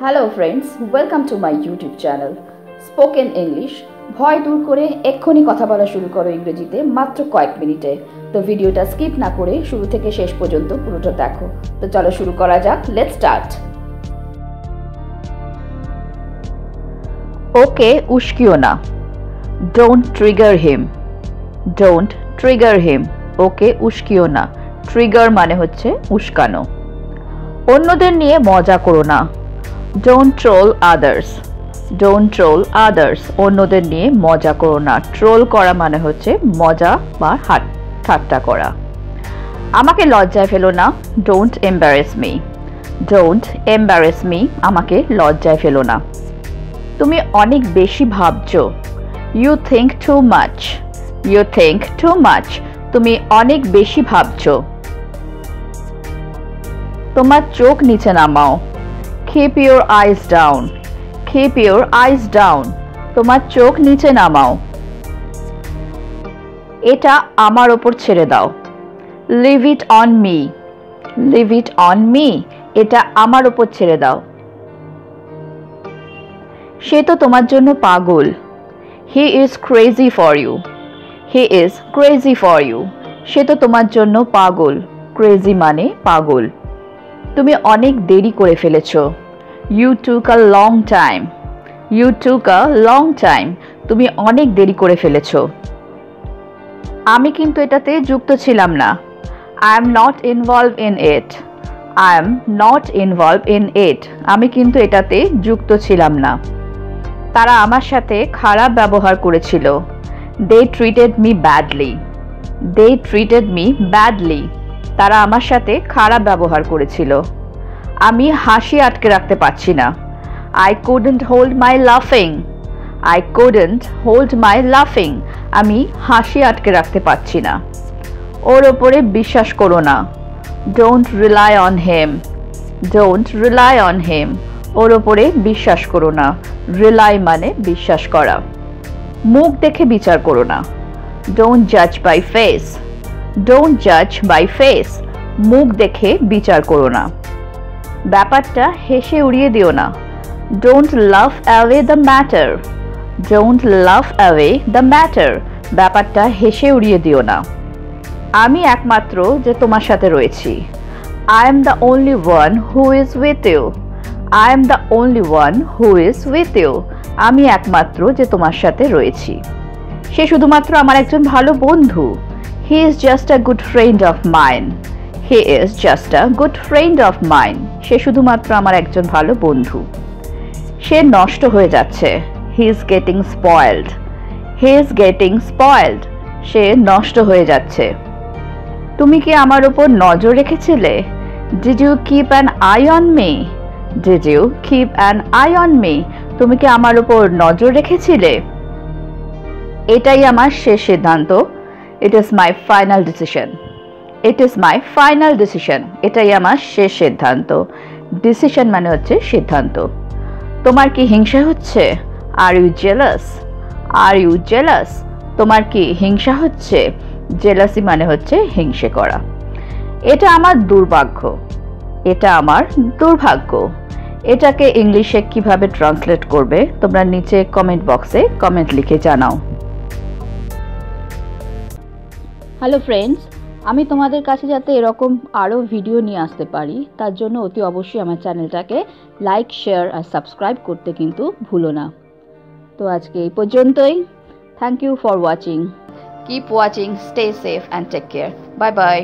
Hello friends, welcome to my YouTube channel spoken English. ভয় দূর করে এক্ষুনি কথা বলা শুরু করো ইংরেজিতে মাত্র কয়েক মিনিটে। তো ভিডিওটা স্কিপ না করে শুরু থেকে শেষ পর্যন্ত পুরোটা দেখো। তো চলো শুরু করা যাক। Let's start. ওকে উস্কিও না। Don't trigger him. Don't trigger him. Okay উস্কিও না। ট্রিগার মানে হচ্ছে উস্কানো। অন্যদের নিয়ে মজা করো না। Don't troll others. Don't troll others. অন্যদের নিয়ে মজা করো না। ট্রোল করা মানে হচ্ছে মজা বা ঠাট্টা করা। আমাকে লজ্জায় ফেলো না। Don't embarrass me. Don't embarrass me. আমাকে লজ্জায় ফেলো না। তুমি অনেক বেশি ভাবছো। You think too much. You think too much. তুমি অনেক বেশি ভাবছো। তোমার চোখ নিচে নামাও। Keep your eyes down. Keep your eyes down. তোমার চোখ নিচে নামাও। এটা আমার ওপর ছেড়ে দাও। Leave it on me. Leave it on me. এটা আমার ওপর ছেড়ে দাও। সে তো তোমার জন্য পাগল। He is crazy for you. He is crazy for you. সে তো তোমার জন্য পাগল। Crazy মানে পাগল। তুমি অনেক দেরি করে ফেলেছো। You took a long time. You took a long time. তুমি অনেক দেরি করে ফেলেছো। আমি কিন্তু এটাতে যুক্ত ছিলাম না। I am not involved in it. I am not involved in it. আমি কিন্তু এটাতে যুক্ত ছিলাম না। তারা আমার সাথে খারাপ ব্যবহার করেছিল। They treated me badly. They treated me badly. তারা আমার সাথে খারাপ ব্যবহার করেছিল। আমি হাসি আটকে রাখতে পারছি না। I couldn't hold my laughing. I couldn't hold my laughing. আমি হাসি আটকে রাখতে পারছি না। ওর ওপরে বিশ্বাস করো না। Don't rely on him. Don't rely on him. ওর ওপরে বিশ্বাস করো না। Rely মানে বিশ্বাস করা। মুখ দেখে বিচার করো না। Don't judge by face. Don't judge by face. মুখ দেখে বিচার করো না। ব্যাপারটা হেসে উড়িয়ে দিও না। Don't laugh away the matter. Don't laugh away the matter. ব্যাপারটা হেসে উড়িয়ে দিও না। আমি একমাত্র যে তোমার সাথে রয়েছি। I am the only one who is with you. I am the only one who is with you. আমি একমাত্র যে তোমার সাথে রয়েছি। সে শুধুমাত্র আমার একজন ভালো বন্ধু। He is just a good friend of mine. He is just a good friend of mine. সে শুধুমাত্র আমার একজন ভালো বন্ধু। সে নষ্ট হয়ে যাচ্ছে। He is getting spoiled. He is getting spoiled. সে নষ্ট হয়ে যাচ্ছে। তুমি কি আমার উপর নজর রেখেছিলে? Did you keep an eye on me? Did you keep an eye on me? তুমি কি আমার উপর নজর রেখেছিলে? এটাই আমার শেষ সিদ্ধান্ত। It is my final decision. It is my final decision. এটাই আমার শেষ সিদ্ধান্ত। ডিসিশন মানে হচ্ছে সিদ্ধান্ত। তোমার কি হিংসা হচ্ছে? Are you jealous? Are you jealous? তোমার কি হিংসা হচ্ছে? জেলাসি মানে হচ্ছে হিংসে করা। এটা আমার দুর্ভাগ্য। এটা আমার দুর্ভাগ্য। এটাকে ইংলিশে কিভাবে ট্রান্সলেট করবে তোমরা নিচে কমেন্ট বক্সে কমেন্ট লিখে জানাও। হ্যালো ফ্রেন্ডস, আমি তোমাদের কাছে যাতে এরকম আরও ভিডিও নিয়ে আসতে পারি তার জন্য অতি অবশ্যই আমার চ্যানেলটাকে লাইক, শেয়ার আর সাবস্ক্রাইব করতে কিন্তু ভুলো না। তো আজকে এই পর্যন্তই। Thank you for watching. Keep watching, stay safe and take care. Bye by.